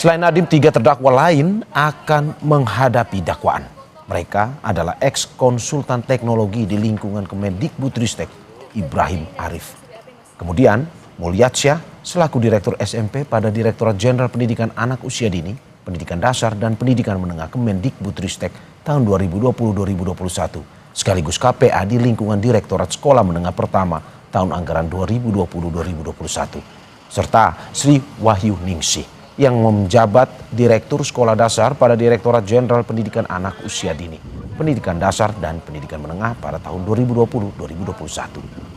Selain Nadiem, 3 terdakwa lain akan menghadapi dakwaan. Mereka adalah ex-konsultan teknologi di lingkungan Kemendikbudristek, Ibrahim Arif. Kemudian, Mulyadsya selaku Direktur SMP pada Direktorat Jenderal Pendidikan Anak Usia Dini, Pendidikan Dasar dan Pendidikan Menengah Kemendikbudristek tahun 2020-2021, sekaligus KPA di lingkungan Direktorat Sekolah Menengah Pertama tahun anggaran 2020-2021, serta Sri Wahyu Ningsih yang menjabat Direktur Sekolah Dasar pada Direktorat Jenderal Pendidikan Anak Usia Dini, Pendidikan Dasar dan Pendidikan Menengah pada tahun 2020-2021.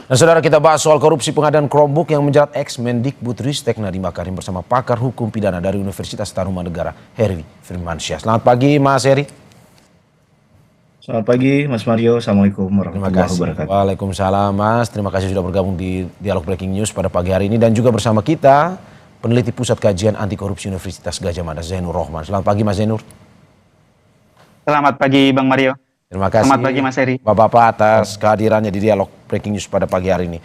Dan saudara, kita bahas soal korupsi pengadaan Chromebook yang menjerat ex-Mendikbudristek Nadiem Makarim bersama pakar hukum pidana dari Universitas Tarumanegara, Heri Firmansyah. Selamat pagi Mas Heri. Selamat pagi Mas Mario, Assalamualaikum warahmatullahi wabarakatuh. Waalaikumsalam Mas, terima kasih sudah bergabung di Dialog Breaking News pada pagi hari ini. Dan juga bersama kita peneliti Pusat Kajian Anti Korupsi Universitas Gadjah Mada, Zainur Rohman. Selamat pagi Mas Zainur. Selamat pagi Bang Mario. Terima kasih. Selamat pagi Mas Heri. Bapak-bapak atas kehadirannya di Dialog Breaking News pada pagi hari ini.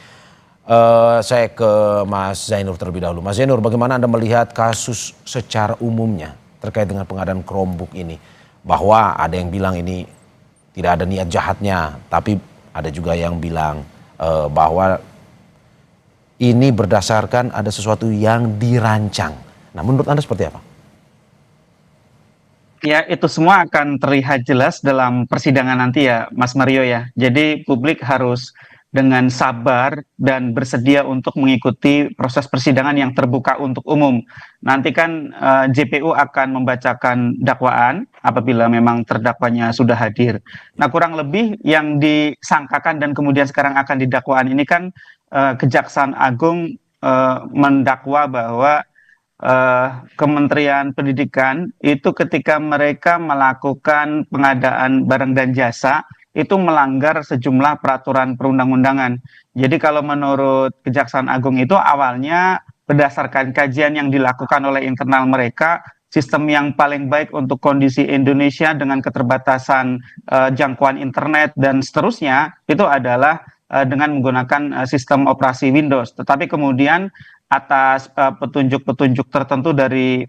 Saya ke Mas Zainur terlebih dahulu. Mas Zainur, bagaimana Anda melihat kasus secara umumnya terkait dengan pengadaan Chromebook ini? Bahwa ada yang bilang ini tidak ada niat jahatnya, tapi ada juga yang bilang bahwa ini berdasarkan ada sesuatu yang dirancang. Nah, menurut Anda seperti apa? Ya, itu semua akan terlihat jelas dalam persidangan nanti ya Mas Mario ya. Jadi publik harus dengan sabar dan bersedia untuk mengikuti proses persidangan yang terbuka untuk umum. Nanti kan JPU akan membacakan dakwaan apabila memang terdakwanya sudah hadir. Nah, kurang lebih yang disangkakan dan kemudian sekarang akan didakwaan ini kan Kejaksaan Agung mendakwa bahwa Kementerian Pendidikan itu ketika mereka melakukan pengadaan barang dan jasa itu melanggar sejumlah peraturan perundang-undangan. Jadi kalau menurut Kejaksaan Agung itu awalnya berdasarkan kajian yang dilakukan oleh internal mereka, sistem yang paling baik untuk kondisi Indonesia dengan keterbatasan jangkauan internet dan seterusnya itu adalah dengan menggunakan sistem operasi Windows. Tetapi kemudian atas petunjuk-petunjuk tertentu dari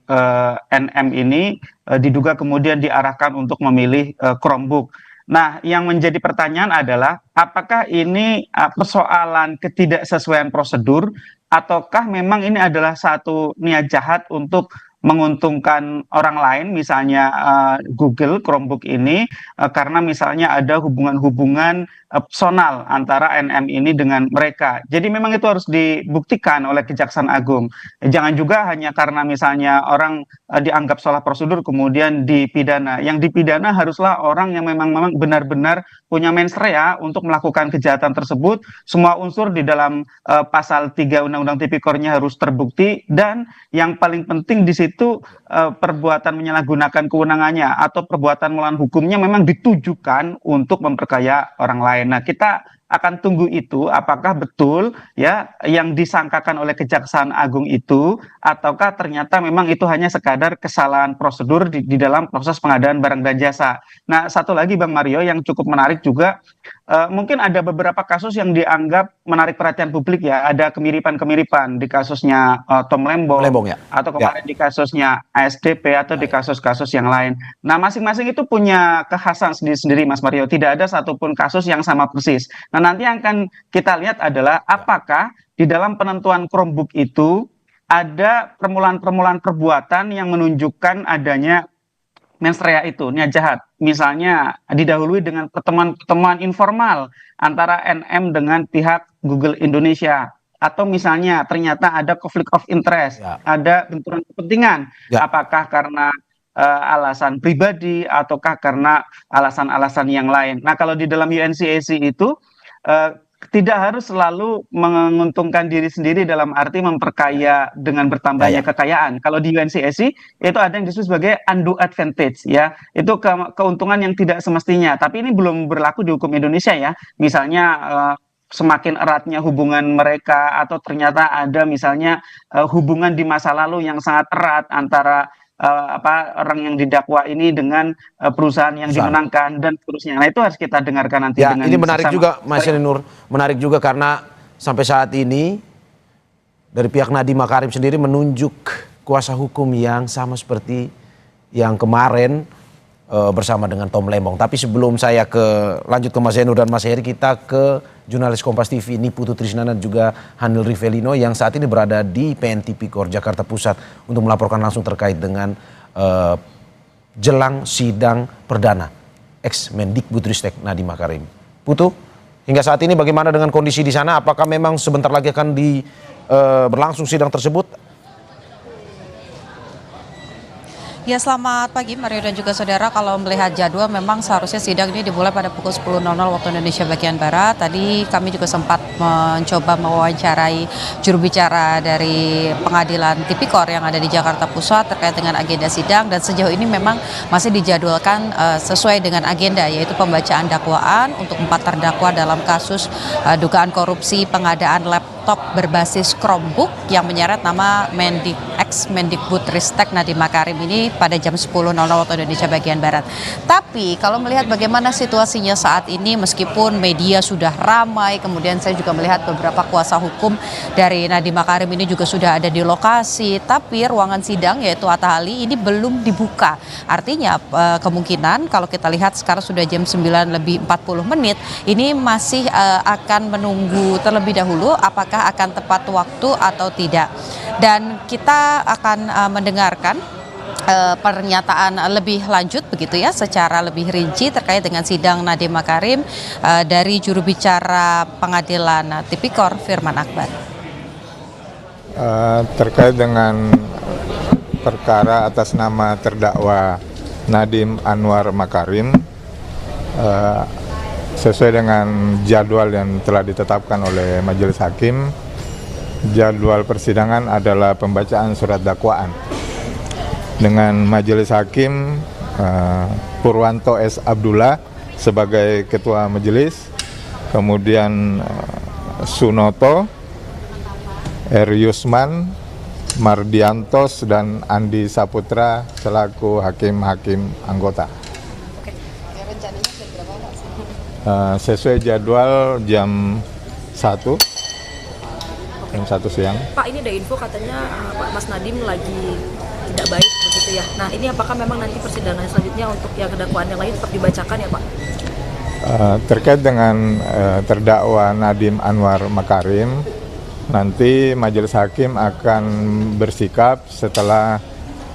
NM ini diduga kemudian diarahkan untuk memilih Chromebook. Nah, yang menjadi pertanyaan adalah apakah ini persoalan ketidaksesuaian prosedur ataukah memang ini adalah satu niat jahat untuk menguntungkan orang lain, misalnya Google Chromebook ini karena misalnya ada hubungan-hubungan personal antara NM ini dengan mereka. Jadi memang itu harus dibuktikan oleh Kejaksaan Agung. Jangan juga hanya karena misalnya orang dianggap salah prosedur kemudian dipidana. Yang dipidana haruslah orang yang memang benar-benar punya mens rea untuk melakukan kejahatan tersebut. Semua unsur di dalam pasal 3 Undang-Undang Tipikor-nya harus terbukti, dan yang paling penting di situ perbuatan menyalahgunakan kewenangannya atau perbuatan melawan hukumnya memang ditujukan untuk memperkaya orang lain. Nah, kita akan tunggu itu apakah betul ya yang disangkakan oleh Kejaksaan Agung itu ataukah ternyata memang itu hanya sekadar kesalahan prosedur di dalam proses pengadaan barang dan jasa. Nah, satu lagi Bang Mario yang cukup menarik juga, mungkin ada beberapa kasus yang dianggap menarik perhatian publik ya, ada kemiripan-kemiripan di kasusnya Tom Lembong Ya. atau kemarin di kasusnya ASDP atau di kasus-kasus yang lain. Nah, masing-masing itu punya kekhasan sendiri-sendiri Mas Mario, tidak ada satupun kasus yang sama persis. Nah, nanti yang akan kita lihat adalah apakah di dalam penentuan Chromebook itu ada permulaan-permulaan perbuatan yang menunjukkan adanya mens rea itu, niat jahat. Misalnya didahului dengan pertemuan-pertemuan informal antara NM dengan pihak Google Indonesia. Atau misalnya ternyata ada conflict of interest, ada benturan kepentingan. Apakah karena alasan pribadi ataukah karena alasan-alasan yang lain. Nah, kalau di dalam UNCAC itu tidak harus selalu menguntungkan diri sendiri dalam arti memperkaya dengan bertambahnya kekayaan. Kalau di UNCAC itu ada yang disebut sebagai undue advantage ya. Itu keuntungan yang tidak semestinya. Tapi ini belum berlaku di hukum Indonesia ya. Misalnya semakin eratnya hubungan mereka atau ternyata ada misalnya hubungan di masa lalu yang sangat erat antara orang yang didakwa ini dengan perusahaan yang dimenangkan dan seterusnya. Nah, itu harus kita dengarkan nanti Ya, dengan ini menarik sesama. juga Mas Nur, menarik juga karena sampai saat ini dari pihak Nadiem Makarim sendiri menunjuk kuasa hukum yang sama seperti yang kemarin bersama dengan Tom Lembong. Tapi sebelum saya lanjut ke Mas Nur dan Mas Heri, kita ke jurnalis Kompas TV ini Putu Trisnana juga Hanil Rivelino yang saat ini berada di PN Tipikor Jakarta Pusat untuk melaporkan langsung terkait dengan jelang sidang perdana ex Mendikbudristek Nadiem Makarim. Putu, hingga saat ini bagaimana dengan kondisi di sana? Apakah memang sebentar lagi akan berlangsung sidang tersebut? Ya, selamat pagi Mario dan juga saudara. Kalau melihat jadwal memang seharusnya sidang ini dimulai pada pukul 10.00 waktu Indonesia bagian Barat. Tadi kami juga sempat mencoba mewawancarai juru bicara dari pengadilan Tipikor yang ada di Jakarta Pusat terkait dengan agenda sidang, dan sejauh ini memang masih dijadwalkan sesuai dengan agenda, yaitu pembacaan dakwaan untuk 4 terdakwa dalam kasus dugaan korupsi pengadaan laptop berbasis Chromebook yang menyeret nama ex Mendikbudristek Nadiem Makarim ini pada jam 10.00 waktu Indonesia bagian Barat. Tapi kalau melihat bagaimana situasinya saat ini, meskipun media sudah ramai, kemudian saya juga melihat beberapa kuasa hukum dari Nadiem Makarim ini juga sudah ada di lokasi, tapi ruangan sidang yaitu Atta Ali ini belum dibuka. Artinya kemungkinan kalau kita lihat sekarang sudah jam 9:40, ini masih akan menunggu terlebih dahulu apakah akan tepat waktu atau tidak. Dan kita akan mendengarkan pernyataan lebih lanjut begitu ya, secara lebih rinci terkait dengan sidang Nadiem Makarim dari juru bicara pengadilan Tipikor Firman Akbar. Terkait dengan perkara atas nama terdakwa Nadiem Anwar Makarim, sesuai dengan jadwal yang telah ditetapkan oleh Majelis Hakim, jadwal persidangan adalah pembacaan surat dakwaan dengan Majelis Hakim Purwanto S. Abdullah sebagai Ketua Majelis, kemudian Sunoto, R. Yusman, Mardiantos, dan Andi Saputra selaku hakim-hakim anggota. Rencananya berapa Pak? Sesuai jadwal jam 1. Jam 1 siang. Pak, ini ada info katanya Pak Mas Nadiem lagi tidak baik begitu ya. Nah, ini apakah memang nanti persidangan selanjutnya untuk yang dakwaan yang lain tetap dibacakan ya Pak? Terkait dengan terdakwa Nadiem Anwar Makarim, nanti Majelis Hakim akan bersikap setelah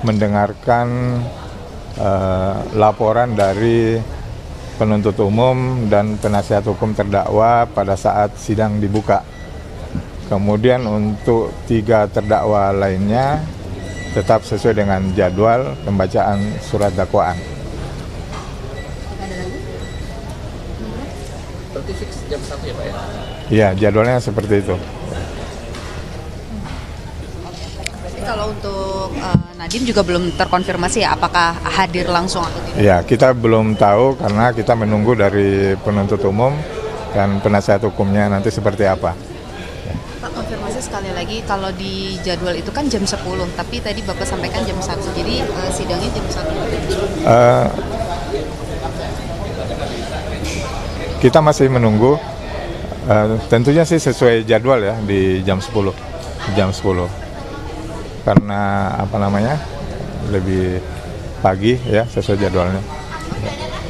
mendengarkan laporan dari penuntut umum dan penasihat hukum terdakwa pada saat sidang dibuka. Kemudian untuk 3 terdakwa lainnya tetap sesuai dengan jadwal pembacaan surat dakwaan. Berarti fix jam 1 ya Pak ya? Ya, jadwalnya seperti itu. Berarti kalau untuk Nadiem juga belum terkonfirmasi ya apakah hadir langsung atau tidak? Ya, kita belum tahu karena kita menunggu dari penuntut umum dan penasihat hukumnya nanti seperti apa. Pak, konfirmasi sekali lagi, kalau di jadwal itu kan jam 10, tapi tadi Bapak sampaikan jam 1, jadi sidangnya jam 1. Kita masih menunggu, tentunya sih sesuai jadwal ya di jam 10. Karena lebih pagi ya sesuai jadwalnya.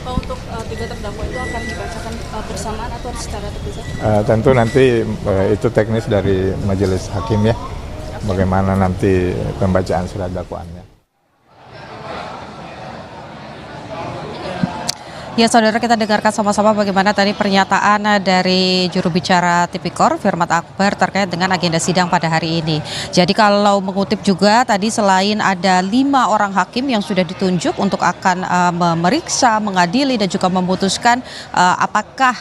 Pak, untuk 3 terdakwa itu akan dibacakan bersamaan atau secara terpisah? Tentu nanti itu teknis dari Majelis Hakim ya, bagaimana nanti pembacaan surat dakwaannya. Ya saudara, kita dengarkan sama-sama bagaimana tadi pernyataan dari juru bicara Tipikor Firman Akbar terkait dengan agenda sidang pada hari ini. Jadi kalau mengutip juga tadi, selain ada 5 orang hakim yang sudah ditunjuk untuk akan memeriksa, mengadili dan juga memutuskan apakah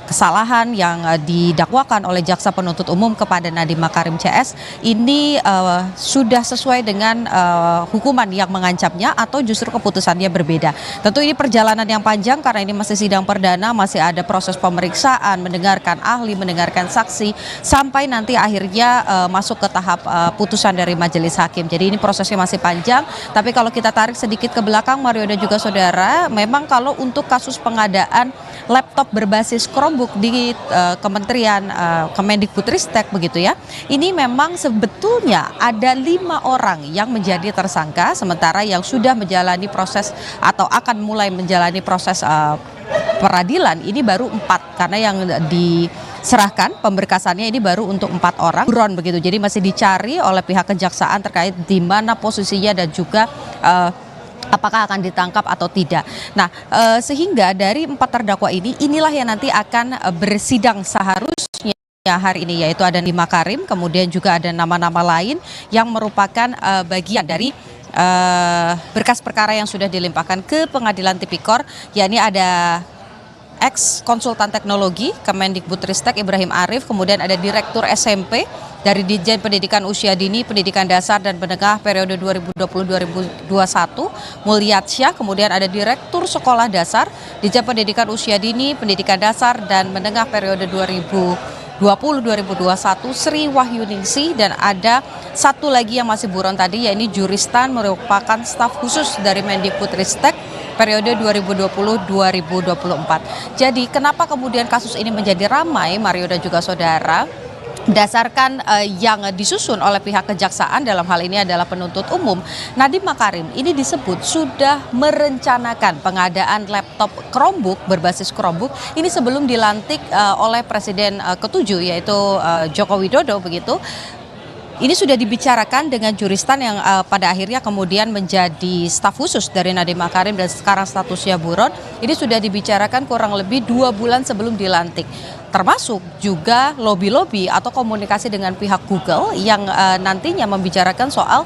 kesalahan yang didakwakan oleh jaksa penuntut umum kepada Nadiem Makarim CS ini sudah sesuai dengan hukuman yang mengancamnya atau justru keputusannya berbeda. Tentu ini perjalanan yang panjang karena ini masih sidang perdana, masih ada proses pemeriksaan, mendengarkan ahli, mendengarkan saksi, sampai nanti akhirnya masuk ke tahap putusan dari majelis hakim. Jadi ini prosesnya masih panjang, tapi kalau kita tarik sedikit ke belakang Mario dan juga saudara, memang kalau untuk kasus pengadaan laptop berbasis Chromebook di Kementerian Kemendikbudristek begitu ya. Ini memang sebetulnya ada 5 orang yang menjadi tersangka, sementara yang sudah menjalani proses atau akan mulai menjalani proses peradilan ini baru 4, karena yang diserahkan pemberkasannya ini baru untuk 4 orang buron begitu. Jadi masih dicari oleh pihak kejaksaan terkait di mana posisinya dan juga apakah akan ditangkap atau tidak. Nah, sehingga dari 4 terdakwa inilah yang nanti akan bersidang seharusnya hari ini, yaitu ada Nadiem Makarim, kemudian juga ada nama-nama lain yang merupakan bagian dari berkas perkara yang sudah dilimpahkan ke Pengadilan Tipikor, yakni ada ex konsultan teknologi Kemendikbudristek Ibrahim Arif, kemudian ada Direktur SMP dari Ditjen Pendidikan Usia Dini, Pendidikan Dasar dan Menengah periode 2020-2021 Mulyadsya, kemudian ada Direktur Sekolah Dasar Ditjen Pendidikan Usia Dini, Pendidikan Dasar dan Menengah periode 2020-2021 Sri Wahyuningsih, dan ada satu lagi yang masih buron tadi, yakni Juristan, merupakan staf khusus dari Mendikbudristek periode 2020-2024. Jadi kenapa kemudian kasus ini menjadi ramai, Mario dan juga saudara? Berdasarkan yang disusun oleh pihak kejaksaan, dalam hal ini adalah penuntut umum, Nadiem Makarim ini disebut sudah merencanakan pengadaan laptop Chromebook berbasis Chromebook ini sebelum dilantik oleh Presiden ke-7 yaitu Joko Widodo begitu. Ini sudah dibicarakan dengan Juristan yang pada akhirnya kemudian menjadi staf khusus dari Nadiem Makarim dan sekarang statusnya buron. Ini sudah dibicarakan kurang lebih 2 bulan sebelum dilantik. Termasuk juga lobby-lobby atau komunikasi dengan pihak Google yang nantinya membicarakan soal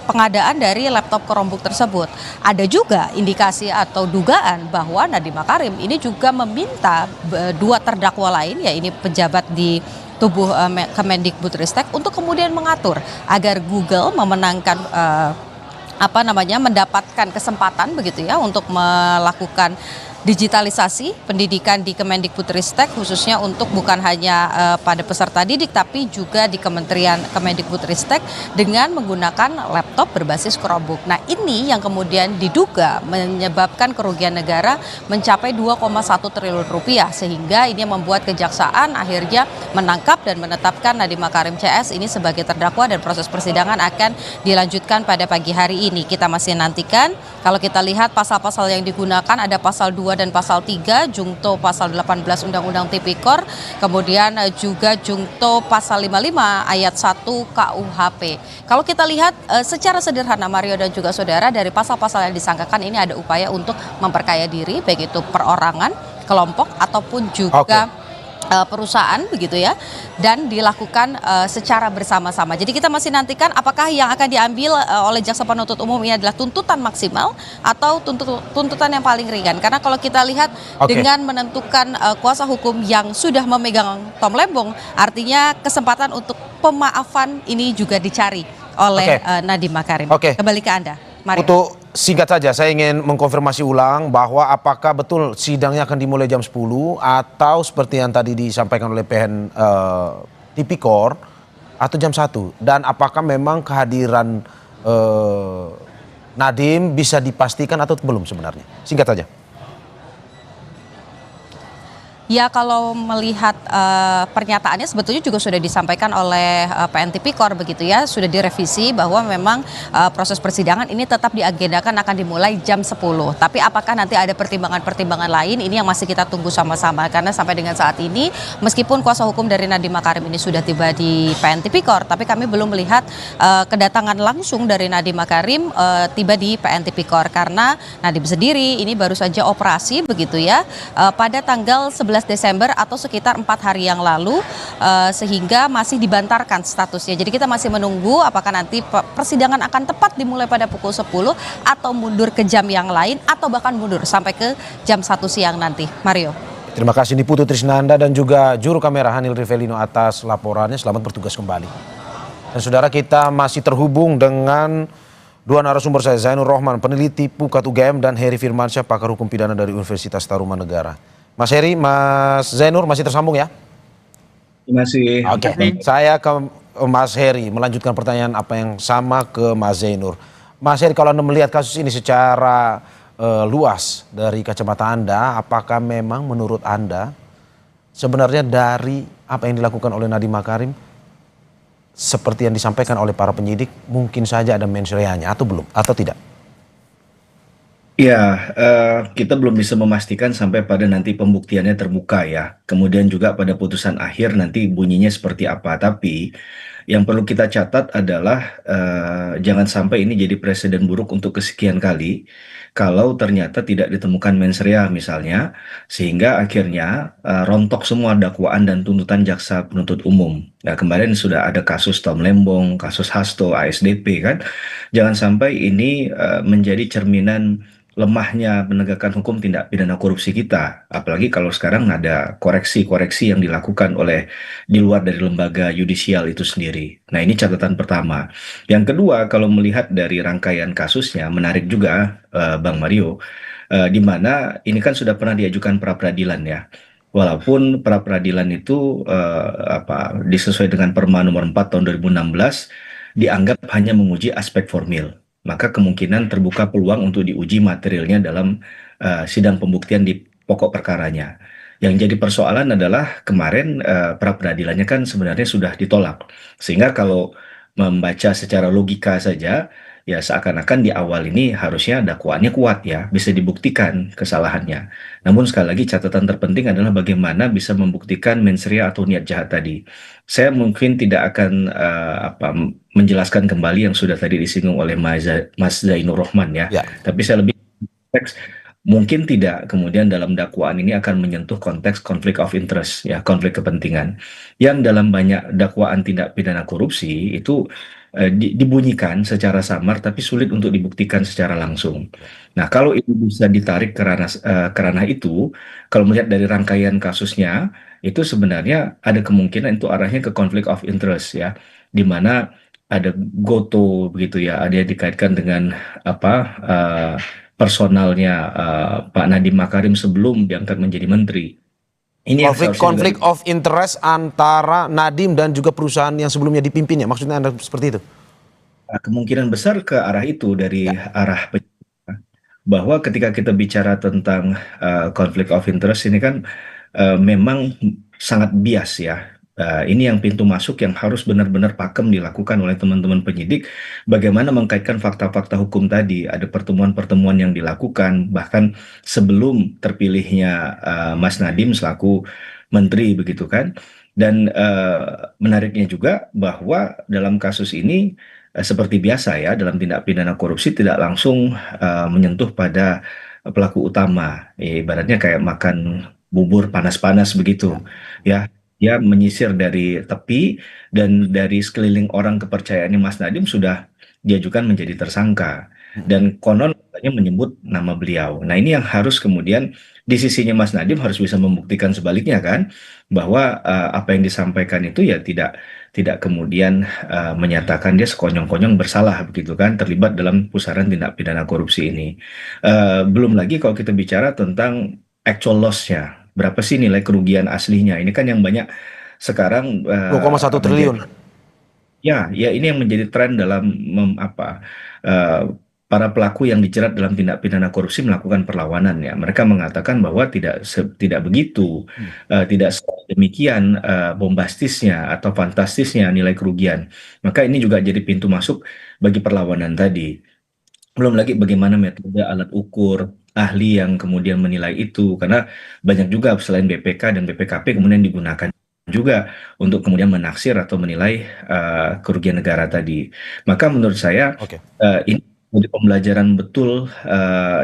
pengadaan dari laptop Chromebook tersebut. Ada juga indikasi atau dugaan bahwa Nadiem Makarim ini juga meminta 2 terdakwa lain, ya ini pejabat di tubuh Kemendikbudristek, untuk kemudian mengatur agar Google memenangkan mendapatkan kesempatan begitu ya untuk melakukan digitalisasi pendidikan di Kemendikbudristek, khususnya untuk bukan hanya pada peserta didik tapi juga di Kementerian Kemendikbudristek dengan menggunakan laptop berbasis Chromebook. Nah, ini yang kemudian diduga menyebabkan kerugian negara mencapai 2,1 triliun rupiah, sehingga ini membuat kejaksaan akhirnya menangkap dan menetapkan Nadiem Makarim CS ini sebagai terdakwa, dan proses persidangan akan dilanjutkan pada pagi hari ini. Kita masih nantikan. Kalau kita lihat pasal-pasal yang digunakan, ada pasal 2 dan pasal 3, jungto pasal 18 Undang-Undang Tipikor, kemudian juga jungto pasal 55 ayat 1 KUHP. Kalau kita lihat secara sederhana Mario dan juga saudara, dari pasal-pasal yang disangkakan ini ada upaya untuk memperkaya diri, baik itu perorangan, kelompok ataupun juga perusahaan begitu ya, dan dilakukan secara bersama-sama. Jadi kita masih nantikan apakah yang akan diambil oleh jaksa penuntut umum ini adalah tuntutan maksimal atau tuntutan yang paling ringan. Karena kalau kita lihat dengan menentukan kuasa hukum yang sudah memegang tom lembong, artinya kesempatan untuk pemaafan ini juga dicari oleh Nadiem Makarim. Kembali ke Anda, Mario. Untuk singkat saja, saya ingin mengkonfirmasi ulang bahwa apakah betul sidangnya akan dimulai jam 10 atau seperti yang tadi disampaikan oleh PN Tipikor atau jam 1, dan apakah memang kehadiran Nadiem bisa dipastikan atau belum sebenarnya? Singkat saja. Ya, kalau melihat pernyataannya sebetulnya juga sudah disampaikan oleh PN Tipikor begitu ya, sudah direvisi bahwa memang proses persidangan ini tetap diagendakan akan dimulai jam 10. Tapi apakah nanti ada pertimbangan-pertimbangan lain, ini yang masih kita tunggu sama-sama, karena sampai dengan saat ini meskipun kuasa hukum dari Nadiem Makarim ini sudah tiba di PN Tipikor, tapi kami belum melihat kedatangan langsung dari Nadiem Makarim tiba di PN Tipikor, karena Nadiem sendiri ini baru saja operasi begitu ya pada tanggal 11 Desember atau sekitar 4 hari yang lalu, sehingga masih dibantarkan statusnya. Jadi kita masih menunggu apakah nanti persidangan akan tepat dimulai pada pukul 10 atau mundur ke jam yang lain atau bahkan mundur sampai ke jam 1 siang nanti. Mario. Terima kasih Niputu Trisnanda dan juga juru kamera Hanil Rivelino atas laporannya. Selamat bertugas kembali. Dan saudara, kita masih terhubung dengan dua narasumber saya, Zainur Rohman, peneliti Pukat UGM, dan Heri Firmansyah, pakar hukum pidana dari Universitas Tarumanegara. Mas Heri, Mas Zainur masih tersambung ya? Terima kasih. Oke, saya ke Mas Heri melanjutkan pertanyaan apa yang sama ke Mas Zainur. Mas Heri, kalau Anda melihat kasus ini secara luas dari kacamata Anda, apakah memang menurut Anda sebenarnya dari apa yang dilakukan oleh Nadiem Makarim seperti yang disampaikan oleh para penyidik mungkin saja ada mens reanya atau belum atau tidak? Ya, kita belum bisa memastikan sampai pada nanti pembuktiannya terbuka ya. Kemudian juga pada putusan akhir nanti bunyinya seperti apa. Tapi yang perlu kita catat adalah jangan sampai ini jadi presiden buruk untuk kesekian kali kalau ternyata tidak ditemukan mens rea misalnya, sehingga akhirnya rontok semua dakwaan dan tuntutan jaksa penuntut umum. Nah, kemarin sudah ada kasus Tom Lembong, kasus Hasto, ASDP kan. Jangan sampai ini menjadi cerminan lemahnya penegakan hukum tindak pidana korupsi kita, apalagi kalau sekarang ada koreksi-koreksi yang dilakukan oleh di luar dari lembaga yudisial itu sendiri. Nah, ini catatan pertama. Yang kedua, kalau melihat dari rangkaian kasusnya, menarik juga Bang Mario, di mana ini kan sudah pernah diajukan pra peradilan ya. Walaupun pra peradilan itu disesuai dengan Perma nomor 4 tahun 2016 dianggap hanya menguji aspek formil, maka kemungkinan terbuka peluang untuk diuji materialnya dalam sidang pembuktian di pokok perkaranya. Yang jadi persoalan adalah kemarin pra peradilannya kan sebenarnya sudah ditolak. Sehingga kalau membaca secara logika saja, ya seakan-akan di awal ini harusnya dakwaannya kuat ya, bisa dibuktikan kesalahannya. Namun sekali lagi catatan terpenting adalah bagaimana bisa membuktikan mens rea atau niat jahat tadi. Saya mungkin tidak akan menjelaskan kembali yang sudah tadi disinggung oleh Mas Zainur Rohman ya. Tapi saya lebih konteks mungkin tidak kemudian dalam dakwaan ini akan menyentuh konteks konflik of interest ya, konflik kepentingan yang dalam banyak dakwaan tindak pidana korupsi itu dibunyikan secara samar tapi sulit untuk dibuktikan secara langsung. Nah, kalau itu bisa ditarik ke ranah itu, kalau melihat dari rangkaian kasusnya, itu sebenarnya ada kemungkinan itu arahnya ke konflik of interest ya, di mana ada goto begitu ya, ada yang dikaitkan dengan personalnya Pak Nadiem Makarim sebelum diangkat menjadi menteri. Ini konflik of interest antara Nadiem dan juga perusahaan yang sebelumnya dipimpinnya, maksudnya Anda seperti itu? Kemungkinan besar ke arah itu dari arah bahwa ketika kita bicara tentang konflik of interest ini kan memang sangat bias ya. Ini yang pintu masuk yang harus benar-benar pakem dilakukan oleh teman-teman penyidik, bagaimana mengkaitkan fakta-fakta hukum tadi. Ada pertemuan-pertemuan yang dilakukan bahkan sebelum terpilihnya Mas Nadiem selaku menteri begitu kan. Dan menariknya juga bahwa dalam kasus ini seperti biasa ya, dalam tindak pidana korupsi tidak langsung menyentuh pada pelaku utama. Ibaratnya kayak makan bubur panas-panas begitu ya. Dia menyisir dari tepi dan dari sekeliling orang kepercayaannya Mas Nadiem sudah diajukan menjadi tersangka. Dan konon katanya menyebut nama beliau. Nah, ini yang harus kemudian di sisinya Mas Nadiem harus bisa membuktikan sebaliknya kan, bahwa apa yang disampaikan itu ya tidak kemudian menyatakan dia sekonyong-konyong bersalah begitu kan, terlibat dalam pusaran tindak pidana korupsi ini. Belum lagi kalau kita bicara tentang actual loss-nya. Berapa sih nilai kerugian aslinya? Ini kan yang banyak sekarang 2,1 triliun. Ya, ini yang menjadi tren dalam para pelaku yang dijerat dalam tindak pidana korupsi melakukan perlawanan ya. Mereka mengatakan bahwa tidak begitu, tidak demikian bombastisnya atau fantastisnya nilai kerugian. Maka ini juga jadi pintu masuk bagi perlawanan tadi. Belum lagi bagaimana metode alat ukur, ahli yang kemudian menilai itu, karena banyak juga selain BPK dan BPKP kemudian digunakan juga untuk kemudian menaksir atau menilai kerugian negara tadi. Maka menurut saya ini menjadi pembelajaran betul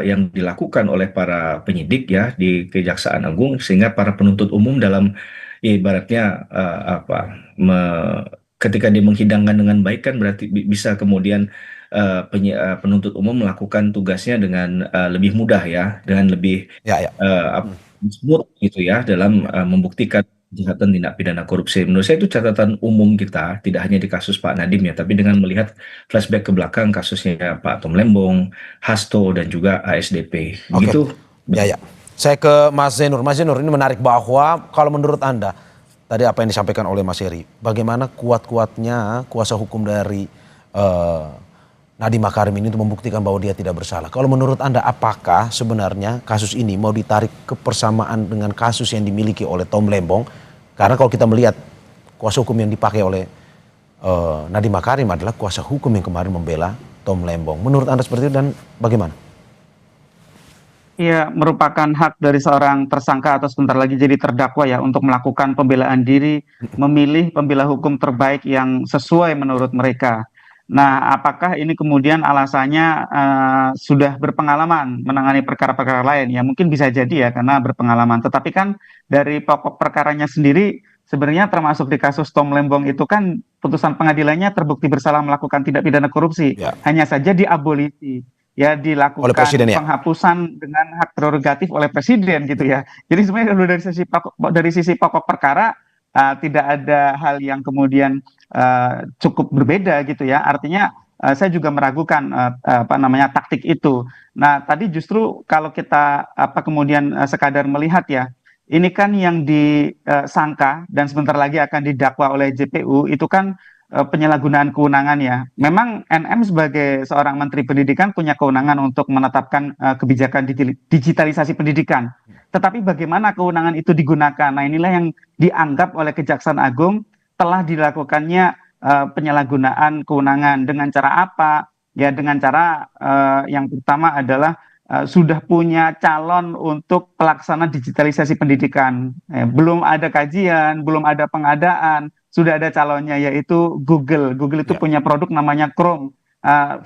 yang dilakukan oleh para penyidik ya di Kejaksaan Agung, sehingga para penuntut umum dalam ibaratnya ketika dia menghidangkan dengan baik kan berarti bisa kemudian penuntut umum melakukan tugasnya dengan lebih mudah ya, dengan lebih smooth gitu ya dalam membuktikan kejahatan tindak pidana korupsi. Menurut saya itu catatan umum kita, tidak hanya di kasus Pak Nadiem ya, tapi dengan melihat flashback ke belakang kasusnya Pak Tom Lembong, Hasto, dan juga ASDP. Oke, Begitu. ya. Saya ke Mas Zainur. Mas Zainur, ini menarik bahwa kalau menurut Anda, tadi apa yang disampaikan oleh Mas Heri, bagaimana kuat-kuatnya kuasa hukum dari Nadiem Makarim ini untuk membuktikan bahwa dia tidak bersalah. Kalau menurut Anda, apakah sebenarnya kasus ini mau ditarik kepersamaan dengan kasus yang dimiliki oleh Tom Lembong? Karena kalau kita melihat kuasa hukum yang dipakai oleh Nadiem Makarim adalah kuasa hukum yang kemarin membela Tom Lembong. Menurut Anda seperti itu dan bagaimana? Ya, merupakan hak dari seorang tersangka atau sebentar lagi jadi terdakwa ya untuk melakukan pembelaan diri, memilih pembela hukum terbaik yang sesuai menurut mereka. Nah, apakah ini kemudian alasannya sudah berpengalaman menangani perkara-perkara lain? Ya, mungkin bisa jadi ya karena berpengalaman. Tetapi kan dari pokok perkaranya sendiri sebenarnya termasuk di kasus Tom Lembong itu kan putusan pengadilannya terbukti bersalah melakukan tindak pidana korupsi. Ya. Hanya saja diabolisi. Ya Oleh dilakukan presiden ya? penghapusan dengan hak prerogatif oleh presiden gitu ya. Jadi sebenarnya kalau dari sisi pokok perkara tidak ada hal yang kemudian cukup berbeda gitu ya. Artinya saya juga meragukan apa namanya taktik itu. Nah, tadi justru kalau kita kemudian sekadar melihat ya, ini kan yang disangka dan sebentar lagi akan didakwa oleh JPU itu kan penyalahgunaan kewenangan ya. Memang NM sebagai seorang Menteri Pendidikan punya kewenangan untuk menetapkan kebijakan digitalisasi pendidikan. Tetapi bagaimana kewenangan itu digunakan? Nah, inilah yang dianggap oleh Kejaksaan Agung telah dilakukannya penyalahgunaan kewenangan. Dengan cara apa? Ya dengan cara yang pertama adalah sudah punya calon untuk pelaksana digitalisasi pendidikan. Belum ada kajian, belum ada pengadaan, sudah ada calonnya yaitu Google. Google itu punya produk namanya Chrome.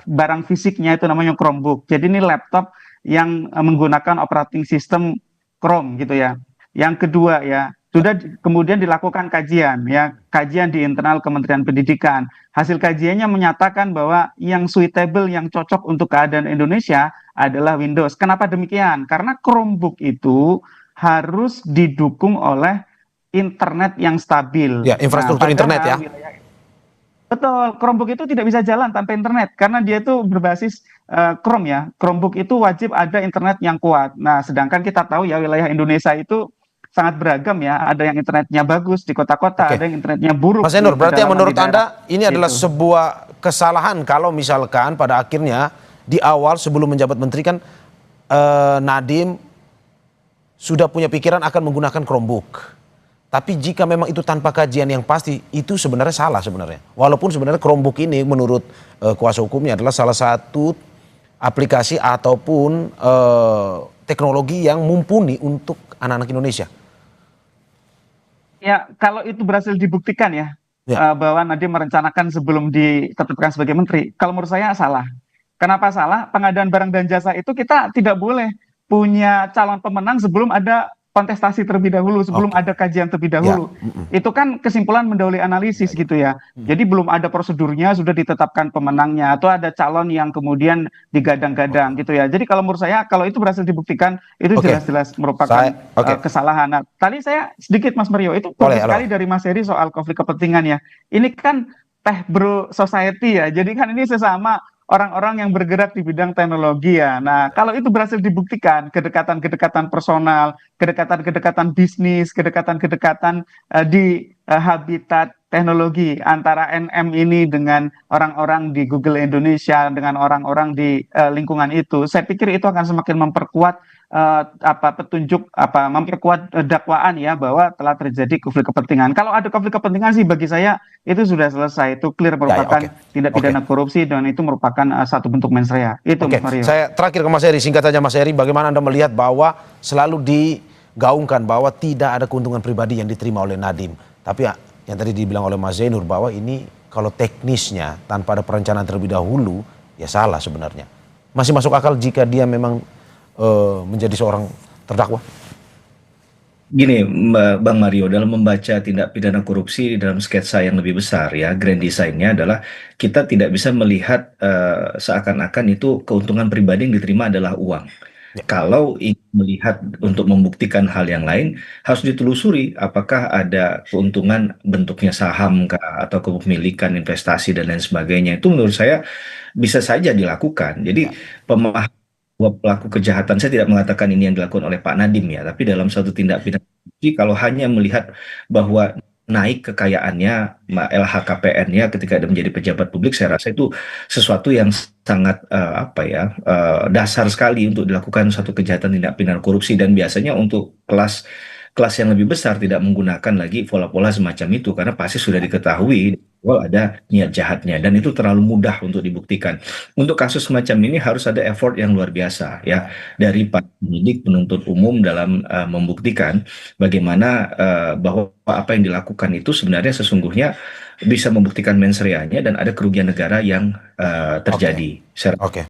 Barang fisiknya itu namanya Chromebook. Jadi ini laptop yang menggunakan operating system Chrome gitu ya. Yang kedua ya, sudah kemudian dilakukan kajian ya, kajian di internal Kementerian Pendidikan. Hasil kajiannya menyatakan bahwa yang suitable, yang cocok untuk keadaan Indonesia adalah Windows. Kenapa demikian? Karena Chromebook itu harus didukung oleh internet yang stabil. Ya, infrastruktur internet ya. Betul, Chromebook itu tidak bisa jalan tanpa internet karena dia itu berbasis Chrome ya. Chromebook itu wajib ada internet yang kuat. Nah, sedangkan kita tahu ya wilayah Indonesia itu sangat beragam ya. Ada yang internetnya bagus di kota-kota, ada yang internetnya buruk. Mas Zainur, berarti yang menurut Anda ini adalah Gitu. sebuah kesalahan kalau misalkan pada akhirnya di awal sebelum menjabat menteri kan Nadiem sudah punya pikiran akan menggunakan Chromebook. Tapi jika memang itu tanpa kajian yang pasti, itu sebenarnya salah sebenarnya. Walaupun sebenarnya Chromebook ini menurut kuasa hukumnya adalah salah satu aplikasi ataupun teknologi yang mumpuni untuk anak-anak Indonesia. Ya, kalau itu berhasil dibuktikan ya, bahwa Nadiem merencanakan sebelum ditetapkan sebagai menteri, kalau menurut saya salah. Kenapa salah? Pengadaan barang dan jasa itu kita tidak boleh punya calon pemenang sebelum ada kontestasi terlebih dahulu, sebelum ada kajian terlebih dahulu. Itu kan kesimpulan mendahului analisis gitu ya. Jadi belum ada prosedurnya, sudah ditetapkan pemenangnya, atau ada calon yang kemudian digadang-gadang gitu ya. Jadi kalau menurut saya, kalau itu berhasil dibuktikan, itu jelas-jelas merupakan kesalahan. Nah, tadi saya sedikit Mas Mario, itu sekali dari Mas Heri soal konflik kepentingan ya. Ini kan tech bro society ya, jadi kan ini sesama orang-orang yang bergerak di bidang teknologi ya. Nah, kalau itu berhasil dibuktikan, kedekatan-kedekatan personal, kedekatan-kedekatan bisnis, kedekatan-kedekatan di habitat teknologi antara NM ini dengan orang-orang di Google Indonesia, dengan orang-orang di lingkungan itu, saya pikir itu akan semakin memperkuat memperkuat dakwaan ya bahwa telah terjadi konflik kepentingan. Kalau ada konflik kepentingan sih bagi saya itu sudah selesai, itu clear merupakan tindak pidana korupsi dan itu merupakan satu bentuk mens rea. Itu Mas Mario. Saya terakhir ke Mas Heri, singkat saja Mas Heri, bagaimana Anda melihat bahwa selalu digaungkan bahwa tidak ada keuntungan pribadi yang diterima oleh Nadiem, tapi yang tadi dibilang oleh Mas Zainur bahwa ini kalau teknisnya tanpa ada perencanaan terlebih dahulu ya salah sebenarnya. Masih masuk akal jika dia memang menjadi seorang terdakwa? Gini, Bang Mario, dalam membaca tindak pidana korupsi dalam sketsa yang lebih besar ya, grand design-nya adalah kita tidak bisa melihat seakan-akan itu keuntungan pribadi yang diterima adalah uang. Kalau ingin melihat untuk membuktikan hal yang lain, harus ditelusuri apakah ada keuntungan bentuknya saham kah, atau kepemilikan investasi dan lain sebagainya. Itu menurut saya bisa saja dilakukan. Jadi pemahaman bahwa pelaku kejahatan, saya tidak mengatakan ini yang dilakukan oleh Pak Nadiem ya, tapi dalam suatu tindak pidana korupsi, kalau hanya melihat bahwa naik kekayaannya, LHKPN-nya ketika dia menjadi pejabat publik, saya rasa itu sesuatu yang sangat dasar sekali untuk dilakukan suatu kejahatan tindak pidana korupsi, dan biasanya untuk kelas kelas yang lebih besar tidak menggunakan lagi pola-pola semacam itu karena pasti sudah diketahui bahwa ada niat jahatnya, dan itu terlalu mudah untuk dibuktikan. Untuk kasus semacam ini harus ada effort yang luar biasa ya dari para penyidik, penuntut umum dalam membuktikan bagaimana bahwa apa yang dilakukan itu sebenarnya sesungguhnya bisa membuktikan mens reanya dan ada kerugian negara yang terjadi. Oke.